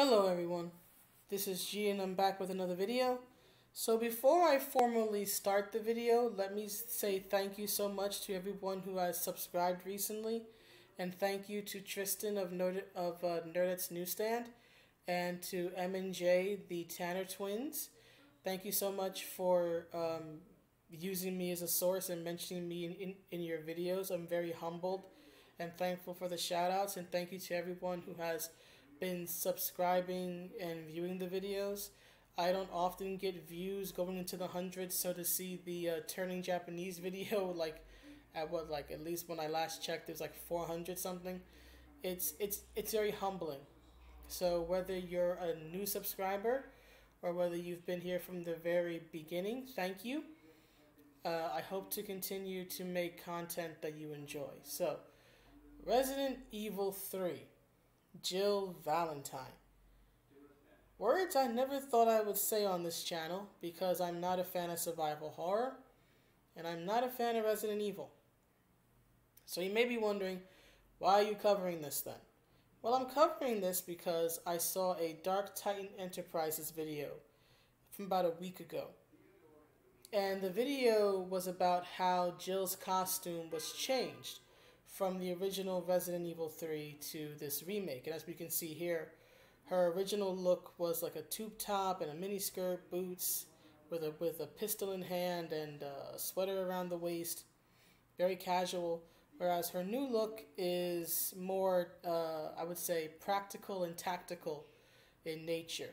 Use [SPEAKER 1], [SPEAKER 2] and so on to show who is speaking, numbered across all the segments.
[SPEAKER 1] Hello everyone, this is G and I'm back with another video. So before I formally start the video, let me say thank you so much to everyone who has subscribed recently, and thank you to Tristan of Nerdette's Newsstand, and to M and J, the Tanner twins. Thank you so much for using me as a source and mentioning me in your videos. I'm very humbled and thankful for the shout outs, and thank you to everyone who has been subscribing and viewing the videos. I don't often get views going into the hundreds, so to see the Turning Japanese video, at least when I last checked, it was like 400 something. It's very humbling. So whether you're a new subscriber or whether you've been here from the very beginning, thank you. I hope to continue to make content that you enjoy. So, Resident Evil 3. Jill Valentine. Words I never thought I would say on this channel because I'm not a fan of survival horror and I'm not a fan of Resident Evil. So you may be wondering, why are you covering this then? Well, I'm covering this because I saw a Dark Titan Enterprises video from about a week ago. And the video was about how Jill's costume was changed from the original Resident Evil 3 to this remake. And as we can see here, her original look was like a tube top and a miniskirt, boots, with a pistol in hand and a sweater around the waist, very casual. Whereas her new look is more, I would say, practical and tactical in nature.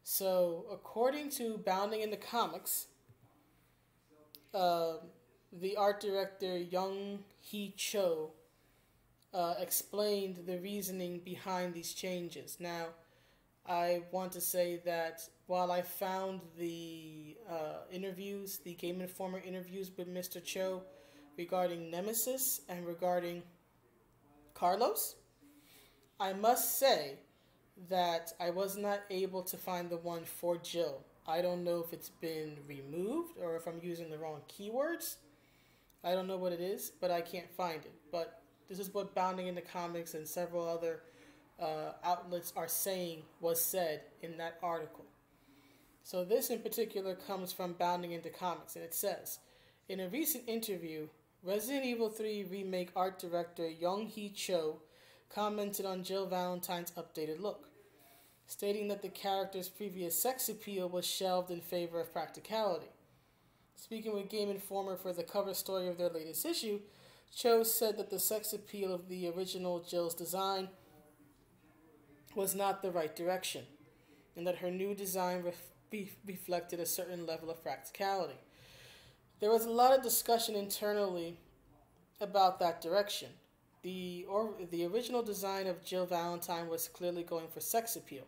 [SPEAKER 1] So, according to Bounding Into Comics, the art director Young Hee Cho explained the reasoning behind these changes. Now, I want to say that while I found the interviews, the Game Informer interviews with Mr. Cho regarding Nemesis and regarding Carlos, I must say that I was not able to find the one for Jill. I don't know if it's been removed or if I'm using the wrong keywords. I don't know what it is, but I can't find it. But this is what Bounding Into Comics and several other outlets are saying was said in that article. So this in particular comes from Bounding Into Comics, and it says, in a recent interview, Resident Evil 3 remake art director Young Hee Cho commented on Jill Valentine's updated look, stating that the character's previous sex appeal was shelved in favor of practicality. Speaking with Game Informer for the cover story of their latest issue, Cho said that the sex appeal of the original Jill's design was not the right direction, and that her new design reflected a certain level of practicality. There was a lot of discussion internally about that direction. The original design of Jill Valentine was clearly going for sex appeal,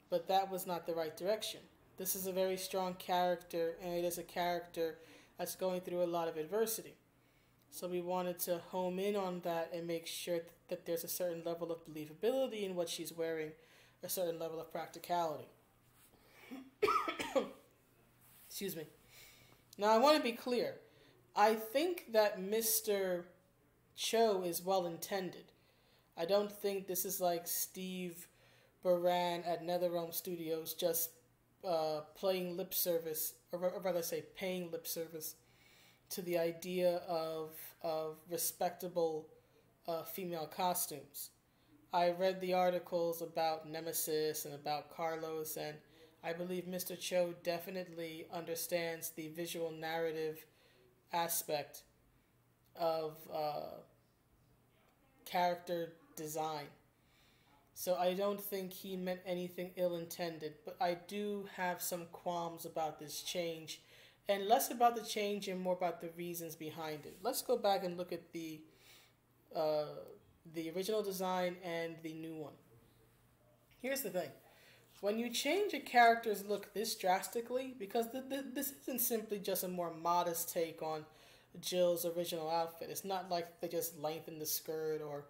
[SPEAKER 1] but that was not the right direction. This is a very strong character, and it is a character that's going through a lot of adversity. So we wanted to home in on that and make sure that there's a certain level of believability in what she's wearing, a certain level of practicality. Excuse me. Now I want to be clear. I think that Mr. Cho is well intended. I don't think this is like Steve Baran at NetherRealm Studios just playing lip service, or rather say paying lip service to the idea of respectable female costumes. I read the articles about Nemesis and about Carlos, and I believe Mr. Cho definitely understands the visual narrative aspect of character design. So I don't think he meant anything ill-intended, but I do have some qualms about this change, and less about the change and more about the reasons behind it. Let's go back and look at the original design and the new one. Here's the thing. When you change a character's look this drastically, because this isn't simply just a more modest take on Jill's original outfit. It's not like they just lengthened the skirt or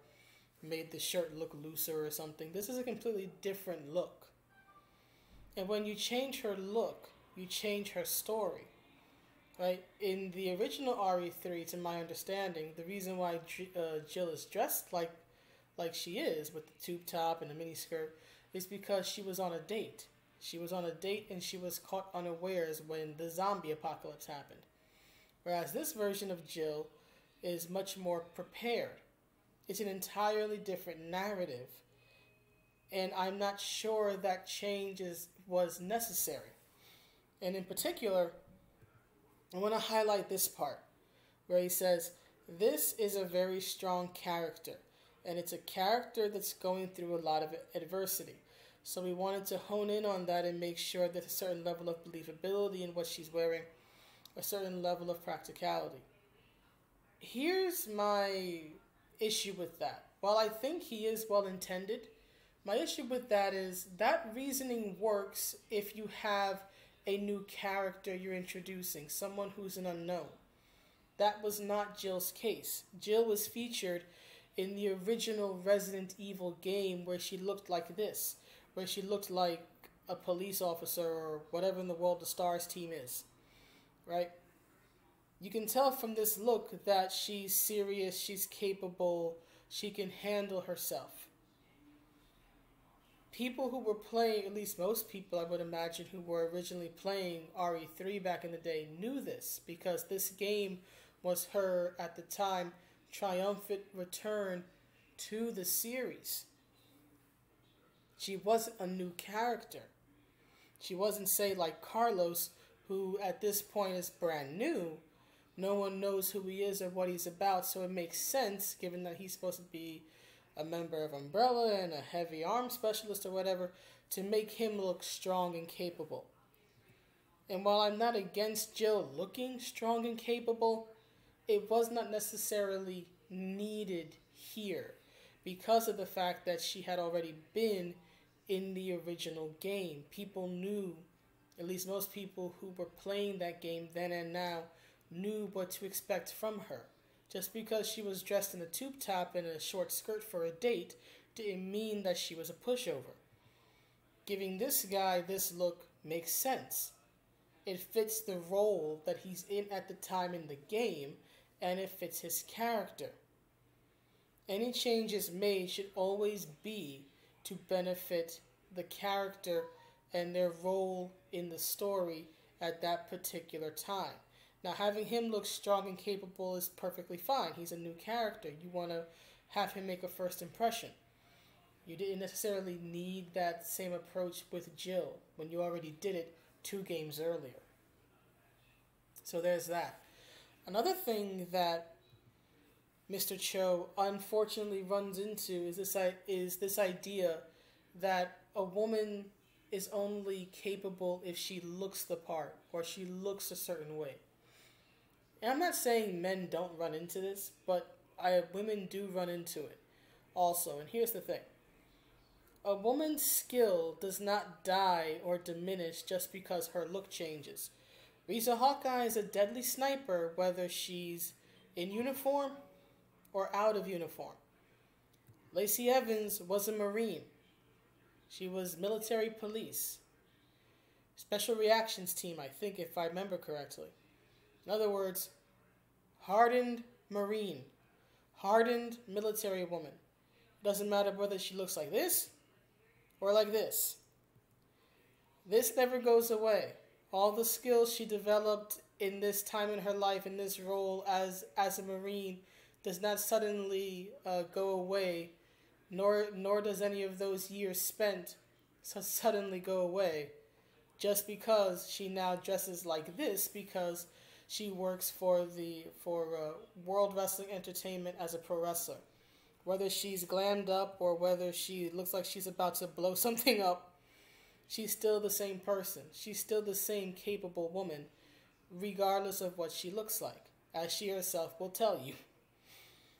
[SPEAKER 1] made the shirt look looser or something. This is a completely different look. And when you change her look, you change her story. Right? In the original RE3, to my understanding, the reason why Jill is dressed like she is, with the tube top and the mini skirt, is because she was on a date. She was on a date and she was caught unawares when the zombie apocalypse happened. Whereas this version of Jill is much more prepared. It's an entirely different narrative. And I'm not sure that was necessary. And in particular, I want to highlight this part where he says, this is a very strong character. And it's a character that's going through a lot of adversity. So we wanted to hone in on that and make sure there's a certain level of believability in what she's wearing, a certain level of practicality. Here's my issue with that. While I think he is well intended, my issue with that is that reasoning works if you have a new character you're introducing, someone who's an unknown. That was not Jill's case. Jill was featured in the original Resident Evil game where she looked like this, where she looked like a police officer or whatever in the world the STARS team is, right? You can tell from this look that she's serious, she's capable, she can handle herself. People who were playing, at least most people I would imagine who were originally playing RE3 back in the day knew this, because this game was her, at the time, triumphant return to the series. She wasn't a new character. She wasn't, say, like Carlos, who at this point is brand new. No one knows who he is or what he's about, so it makes sense, given that he's supposed to be a member of Umbrella and a heavy arms specialist or whatever, to make him look strong and capable. And while I'm not against Jill looking strong and capable, it was not necessarily needed here because of the fact that she had already been in the original game. People knew, at least most people who were playing that game then and now, knew what to expect from her. Just because she was dressed in a tube top and a short skirt for a date didn't mean that she was a pushover. Giving this guy this look makes sense. It fits the role that he's in at the time in the game, and it fits his character. Any changes made should always be to benefit the character and their role in the story at that particular time. Now, having him look strong and capable is perfectly fine. He's a new character. You want to have him make a first impression. You didn't necessarily need that same approach with Jill when you already did it 2 games earlier. So there's that. Another thing that Mr. Cho unfortunately runs into is this idea that a woman is only capable if she looks the part or she looks a certain way. And I'm not saying men don't run into this, but women do run into it also. And here's the thing. A woman's skill does not die or diminish just because her look changes. Risa Hawkeye is a deadly sniper whether she's in uniform or out of uniform. Lacey Evans was a Marine. She was military police. Special reactions team, I think, if I remember correctly. In other words, hardened Marine, hardened military woman. Doesn't matter whether she looks like this or like this. This never goes away. All the skills she developed in this time in her life, in this role as a Marine, does not suddenly go away, nor does any of those years spent suddenly go away, just because she now dresses like this because she works for World Wrestling Entertainment as a pro wrestler. Whether she's glammed up or whether she looks like she's about to blow something up, she's still the same person. She's still the same capable woman, regardless of what she looks like, as she herself will tell you.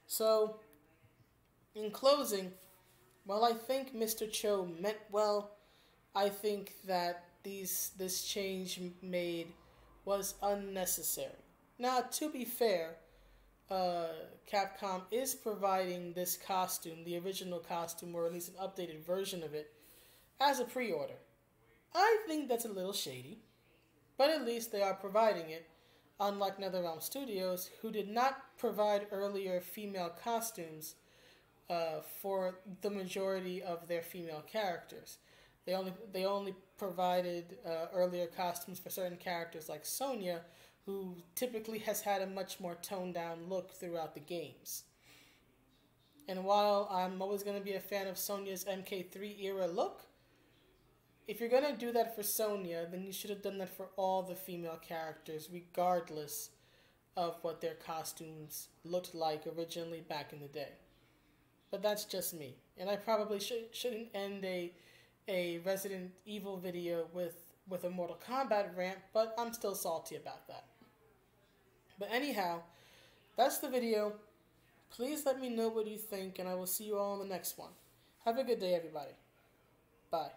[SPEAKER 1] So, in closing, while I think Mr. Cho meant well, I think that this change made was unnecessary. Now, to be fair, Capcom is providing this costume, the original costume, or at least an updated version of it, as a pre-order. I think that's a little shady, but at least they are providing it, unlike NetherRealm Studios, who did not provide earlier female costumes for the majority of their female characters. They only provided earlier costumes for certain characters like Sonya, who typically has had a much more toned down look throughout the games. And while I'm always going to be a fan of Sonya's MK3 era look, if you're going to do that for Sonya, then you should have done that for all the female characters, regardless of what their costumes looked like originally back in the day. But that's just me. And I probably shouldn't end a Resident Evil video with a Mortal Kombat rant, but I'm still salty about that. But anyhow, that's the video. Please let me know what you think, and I will see you all in the next one. Have a good day, everybody. Bye.